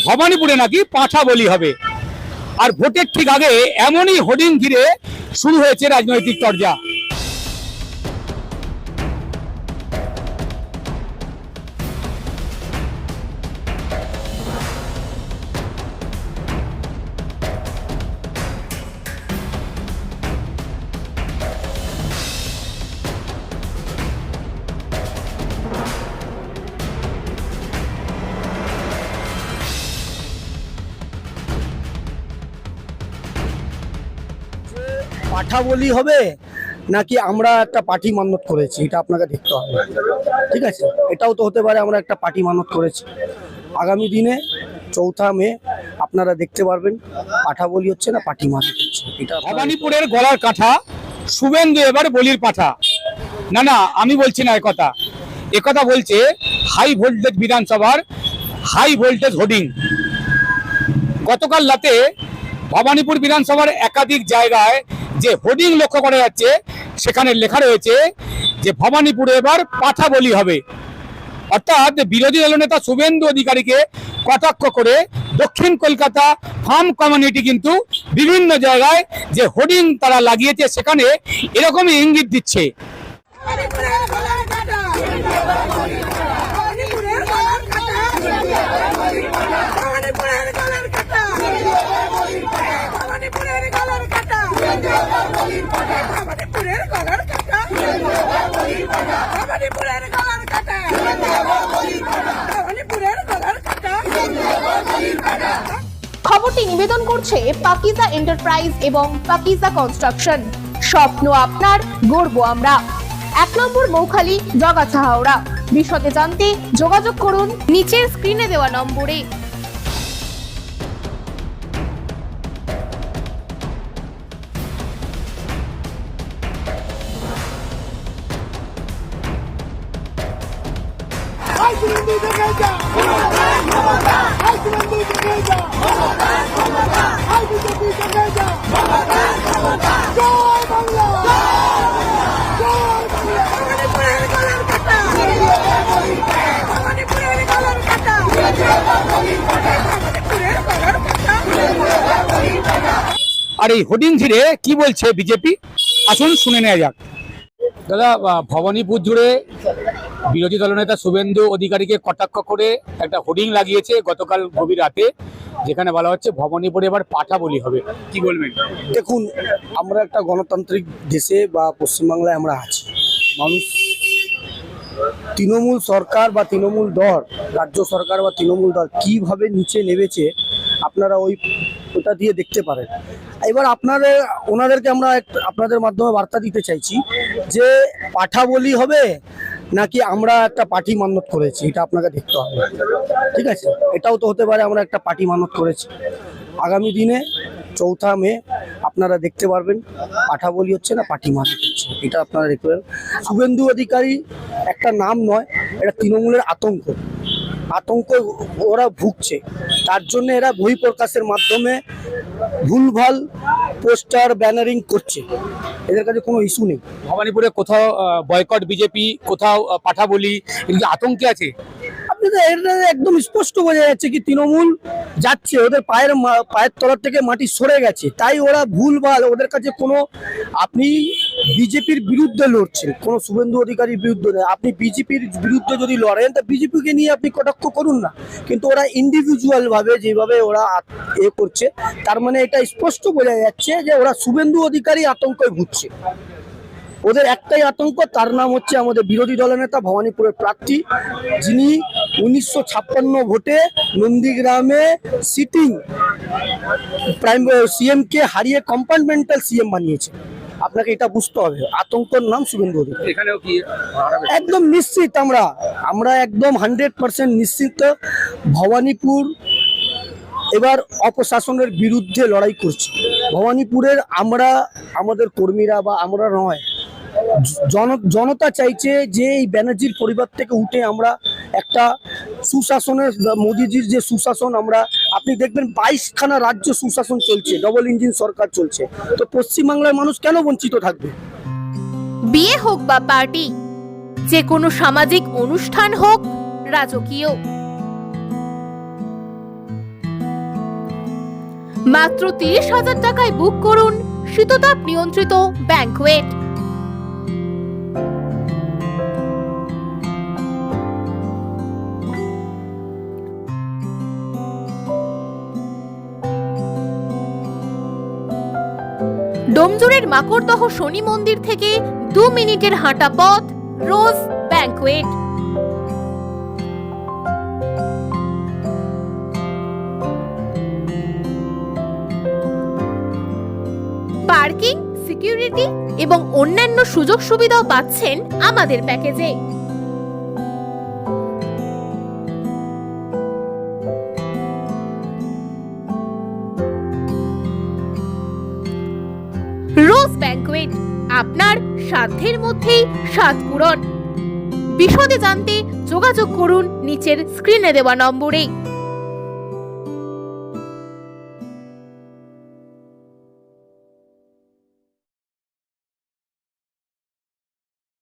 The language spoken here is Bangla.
ভবানীপুরে নাকি পাঁঠা বলি হবে। আর ভোটের ঠিক আগে এমনই হোর্ডিং ঘিরে শুরু হয়েছে রাজনৈতিক চর্চা। পাঠা বলি হবে নাকি আমরা একটা পার্টি মানত করেছি, এটা আপনাকে দেখতে হবে। ঠিক আছে, এটাও তো হতে পারে আমরা একটা পার্টি মানত করেছি। আগামী দিনে 4 মে আপনারা দেখতে পারবেন পাঠা বলি হচ্ছে না পার্টি মানত হচ্ছে। এটা ভবানীপুরের গলার কাঁঠা শুভেন্দু এবার বলির পাঠা। না না, আমি বলছি না একথা, একথা বলছে হাই ভোল্টেজ বিধানসভার হাই ভোল্টেজ হোর্ডিং। গতকাল রাতে ভবানীপুর বিধানসভার একাধিক জায়গায় যে হোর্ডিং লক্ষ্য করা যাচ্ছে, সেখানে লেখা রয়েছে যে ভবানীপুরে এবার পাঠা বলি হবে। অর্থাৎ বিরোধী দলনেতা শুভেন্দু অধিকারীকে কটাক্ষ করে দক্ষিণ কলকাতা ফার্ম কমিউনিটি কিন্তু বিভিন্ন জায়গায় যে হোর্ডিং তারা লাগিয়েছে, সেখানে এরকমই ইঙ্গিত দিচ্ছে। খবরটি নিবেদন করছে পাকিজা এন্টারপ্রাইজ এবং পাকিজা কনস্ট্রাকশন। স্বপ্ন আপনার, গর্ব আমরা। 1 নম্বর মৌখালি, জগাছা, হাওড়া। বিশদে জানতে যোগাযোগ করুন নিচের স্ক্রিনে দেওয়া নম্বরে। আর এই হোর্ডিং ঘিরে কি বলছে বিজেপি, আসুন শুনে নেওয়া যাক। দাদা, ভবানীপুর জুড়ে বিরোধী দলনেতা শুভেন্দু অধিকারীকে কটাক্ষ করে একটা হোর্ডিং লাগিয়েছে গতকাল গভীর রাতে, যেখানে বলা হচ্ছে ভবানীপুরে এবার পাঠা বলি হবে। কি বলবেন? দেখুন, আমরা একটা গণতান্ত্রিক দেশে বা পশ্চিমবাংলায় আমরা আছি। মানুষ তৃণমূল সরকার বা তৃণমূল দল, রাজ্য সরকার বা তৃণমূল দল কিভাবে নিচে নেমেছে আপনারা ওটা দিয়ে দেখতে পারেন। এবার ওনাদেরকে আমরা আপনাদের মাধ্যমে বার্তা দিতে চাইছি যে পাঠা বলি হবে নাকি আমরা একটা পার্টি মানত করেছি, এটা আপনাকে দেখতে হবে। ঠিক আছে, এটাও তো হতে পারে আমরা একটা পার্টি মানত করেছি। আগামী দিনে 4 মে আপনারা দেখতে পারবেন পাঠা বলি হচ্ছে না পার্টি মানত হচ্ছে, এটা আপনারা দেখতে পাবেন। শুভেন্দু অধিকারী একটা নাম নয়, এটা তৃণমূলের আতঙ্ক। ওরা ভুগছে, তার জন্য এরা বই প্রকাশের মাধ্যমে ভুলভাল পোস্টার ব্যানারিং করছে। এদের কাছে কোনো ইস্যু নেই। ভবানীপুরে কোথাও বয়কট বিজেপি, কোথাও পাঠা বলি, আতঙ্কে আছে। আপনি তো এটা একদম স্পষ্ট বোঝা যাচ্ছে কি তৃণমূল যাচ্ছে, ওদের পায়ের তলার থেকে মাটি সরে গেছে, তাই ওরা ভুলভাল। ওদের কাছে কোনো, আপনি বিজেপির বিরুদ্ধে লড়ছেন, কোনো শুভেন্দু অধিকারীর বিরুদ্ধে নয়। আপনি বিজেপির বিরুদ্ধে যদি লড়েন তা বিজেপিকে নিয়ে আপনি কটাক্ষ করুন না, কিন্তু ওরা ইন্ডিভিজুয়াল ভাবে যেভাবে ওরা করছে, তার মানে এটা স্পষ্ট বোঝা যাচ্ছে যে ওরা শুভেন্দু অধিকারী আতঙ্কে ভুগছে। ওদের একটাই আতঙ্ক, তার নাম হচ্ছে আমাদের বিরোধী দলনেতা ভবানীপুরের প্রার্থী, যিনি 1956 ভোটে নন্দীগ্রামে সিটিং সিএম কে হারিয়ে কম্পার্টমেন্টাল সিএম বানিয়েছে। আপনাকে এটা বুঝতে হবে, আতঙ্কর নাম শুভেন্দু অধিকারী। এখানেও কি একদম নিশ্চিত, আমরা একদম 100% নিশ্চিত ভবানীপুর এবার অপশাসনের বিরুদ্ধে লড়াই করছি। ভবানীপুরের আমাদের কর্মীরা বা আমরা নয়, জনতা চাইছে যে এই ব্যানার্জির পরিবার থেকে উঠে আমরা একটা সুশাসনের, মোদিজির যে সুশাসন, আপনি দেখবেন 22খানা রাজ্য সুশাসন চলছে, ডবল ইঞ্জিন সরকার চলছে, তো পশ্চিমবাংলার মানুষ কেন বঞ্চিত থাকবে? বিয়ে হোক বা পার্টি, যে কোনো সামাজিক অনুষ্ঠান হোক, রাজকীয়, মাত্র 30,000 টাকায় বুক করুন শীততাপ নিয়ন্ত্রিত ব্যাংকুয়েট। ডোমজুড়ের মাকড়দহ শনি মন্দির থেকে 2 মিনিটের হাঁটা পথ রোজ ব্যাংকুয়েট। পার্কিং, সিকিউরিটি এবং অন্যান্য সুযোগ সুবিধাও পাচ্ছেন আমাদের প্যাকেজে। রোজ ব্যাংকুয়েট, আপনার সাধ্যের মধ্যেই স্বাদ পূরণ। বিশদে জানতে যোগাযোগ করুন নিচের স্ক্রিনে দেওয়া নম্বরে।